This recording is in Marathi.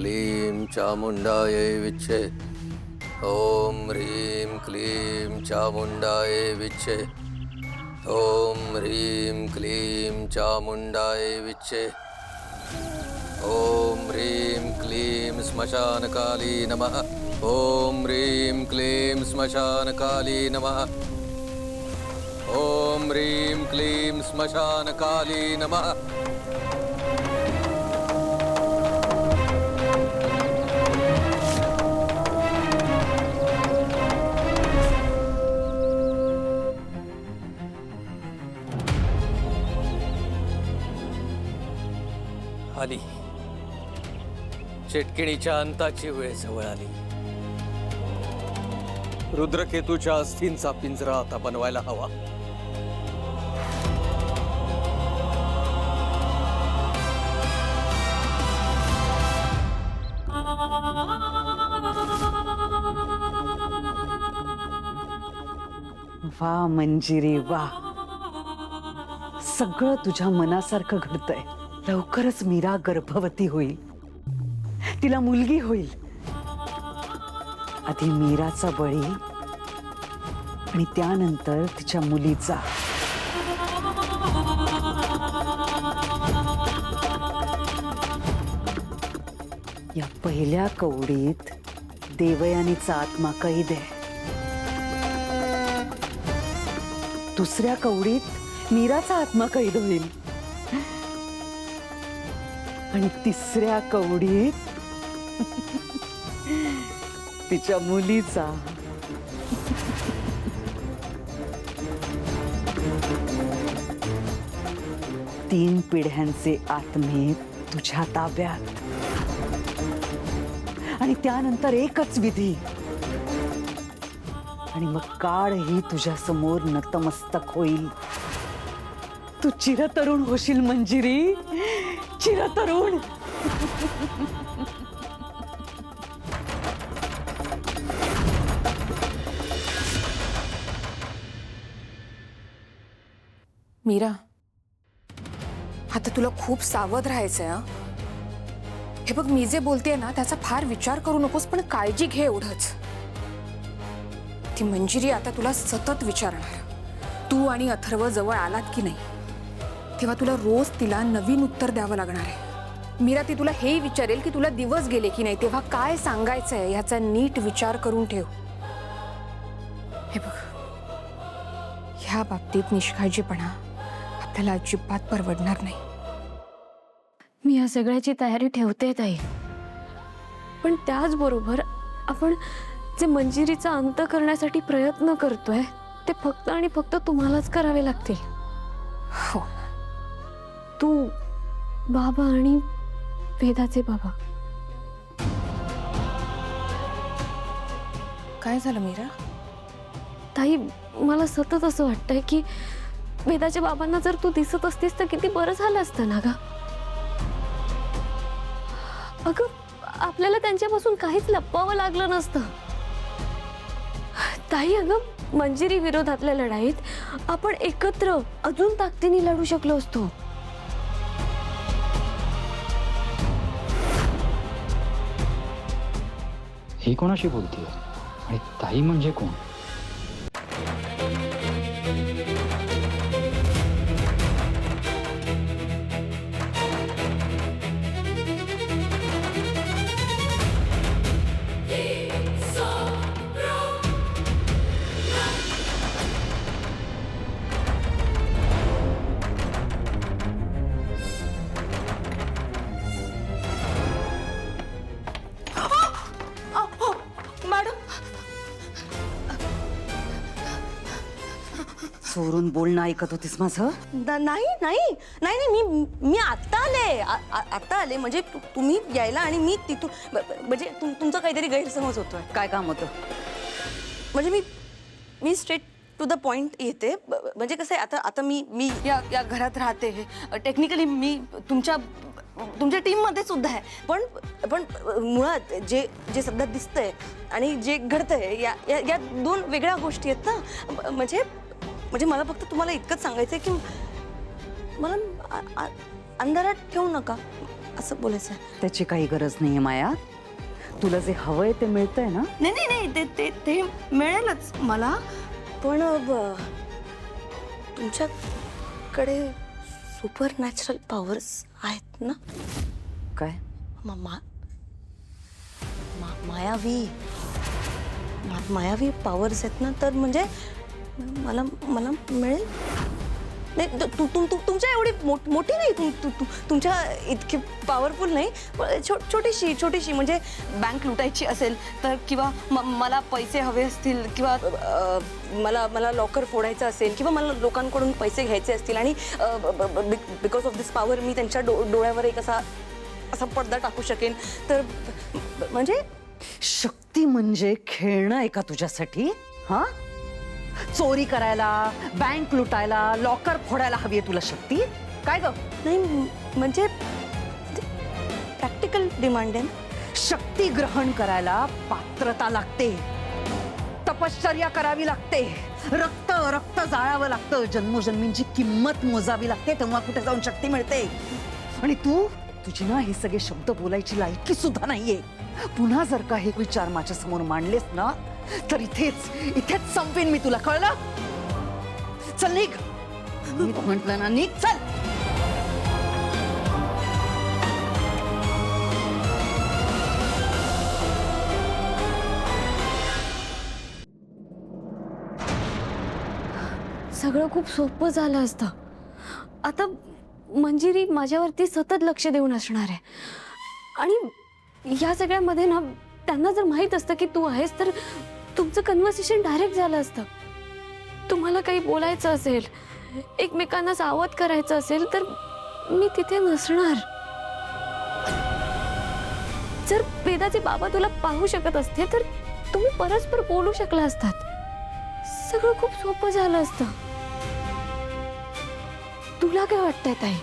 क्लीं चामुण्डायै विच्चे। ॐ ह्रीं क्लीं चामुण्डायै विच्चे। ॐ ह्रीं क्लीं चामुण्डायै विच्चे। ॐ ह्रीं क्लीं श्मशानकाली नमः। ॐ ह्रीं क्लीं श्मशानकाली नमः। ॐ ह्रीं क्लीं श्मशानकाली नमः। आली चेटकिणीच्या अंताची वेळ जवळ आली। रुद्रकेतूच्या अस्थींचा पिंजरा आता बनवायला हवा। वा मंजिरी वा, सगळं तुझ्या मनासारखं घडतंय। लवकरच मीरा गर्भवती होईल, तिला मुलगी होईल। आधी मीराचा बळी आणि त्यानंतर तिच्या मुलीचा। या पहिल्या कवडीत देवयानीचा आत्मा कैद आहे, दुसऱ्या कवडीत मीराचा आत्मा कैद होईल आणि तिसऱ्या कवडीत तिच्या मुलीचा। तीन पिढ्यांचे आत्मे तुझ्या ताब्यात आणि त्यानंतर एकच विधी आणि मग काळही तुझ्या समोर नतमस्तक होईल। तू चिरतरुण होशील मंजिरी, चिरतरुण। मीरा, आता तुला खूप सावध राहायचंय हा। हे बघ, मी जे बोलतेय ना त्याचा फार विचार करू नकोस, पण काळजी घे एवढंच। ती मंजिरी आता तुला सतत विचारणार, तू आणि अथर्व जवळ आलात की नाही, तेव्हा तुला रोज तिला नवीन उत्तर द्यावं लागणार आहे। मीरा, ती तुला हेही विचारेल की तुला दिवस गेले की नाही, तेव्हा काय सांगायचंय याचा नीट विचार करून ठेव। हे बघ, ह्या बाबतीत निष्काळजीपणा आपल्याला अजिबात परवडणार नाही। मी या सगळ्याची तयारी ठेवते ताई, पण त्याचबरोबर आपण जे मंजिरीचा अंत करण्यासाठी प्रयत्न करतोय ते फक्त आणि फक्त तुम्हालाच करावे लागतील। हो, तू, बाबा आणि वेदाचे बाबा। काय झालं मीरा? ताई, मला सतत असं वाटतंय की वेदाच्या बाबांना जर तू दिसत असतीस तर किती बरं झालं असतं ना ग। अगं, आपल्याला त्यांच्यापासून काहीच लपवावं लागलं नसतं ताई। अगं, मंजिरी विरोधातल्या लढाईत आपण एकत्र अजून ताकदीने लढू शकलो असतो। ही कोणाशी बोलतीये आणि ताई म्हणजे कोण? चोरून बोलणं ऐकत होतीस माझं? नाही नाही नाही नाही, मी आत्ता आले, आत्ता आले। म्हणजे तुम्ही यायला आणि मी तिथून म्हणजे तुमचा काहीतरी गैरसमज होतोय। काय काम होतं? म्हणजे मी स्ट्रेट टू द पॉइंट येते। म्हणजे कसं आहे, आता मी या घरात राहते, टेक्निकली मी तुमच्या टीममध्ये सुद्धा आहे, पण मुळात जे सध्या दिसतंय आणि जे घडतंय या दोन वेगळ्या गोष्टी आहेत ना। म्हणजे मला फक्त तुम्हाला इतकंच सांगायचंय की मला अंधारात ठेवू नका। असं बोलायचं आहे. त्याची काही गरज नाहीये माया. तुला जे हवंय ते मिळतंय ना. नाही नाही नाही ते ते ते मिळेलच मला, पण तुमच्याकडे सुपर नॅचरल पॉवर्स आहेत ना? काय? मायावी पॉवर्स आहेत ना, तर म्हणजे मला मला मिळेल. नाही तुमच्या एवढी मोठी नाही, तुमच्या इतकी पॉवरफुल नाही, पण छोटीशी म्हणजे बँक लुटायची असेल तर, किंवा मला पैसे हवे असतील, किंवा मला लॉकर फोडायचं असेल, किंवा मला लोकांकडून पैसे घ्यायचे असतील आणि बिकॉज ऑफ दिस पॉवर मी त्यांच्या डोळ्यावर एक असा पडदा टाकू शकेन, तर म्हणजे शक्ती म्हणजे खेळणं आहे का तुझ्यासाठी? हा, चोरी करायला, बँक लुटायला, लॉकर फोडायला हवी आहे तुला शक्ती? काय ग? नाही म्हणजे प्रॅक्टिकल डिमांड आहे. शक्ती ग्रहण करायला पात्रता लागते, तपश्चर्या करावी लागते, रक्त रक्त जाळावं लागतं, जन्मोजन्मींची किंमत मोजावी लागते, तेव्हा कुठे जाऊन शक्ती मिळते. आणि तुझी ना हे सगळे शब्द बोलायची लायकी सुद्धा नाहीये. पुन्हा जर का हे विचार माझ्या समोर मांडलेस ना, तर इथेच संपेन मी तुला, कळलं? चल निघ. मी म्हंटल ना, निघ, चल. सगळं खूप सोपं झालं असतं. आता मंजिरी माझ्यावरती सतत लक्ष देऊन असणार आहे, आणि या सगळ्यामध्ये ना त्यांना जर माहीत असतं की तू आहेस, तर तुमचं कन्व्हर्सेशन डायरेक्ट झालं असतं. तुम्हाला काही बोलायचं असेल, एकमेकांना सावध करायचं असेल, तर मी तिथे नसणार. जर वेदाचे बाबा तुला पाहू शकत असते, तर तुम्ही परस्पर बोलू शकला असतात. सगळं खूप सोपं झालं असतं. तुला काय वाटतंय ताई?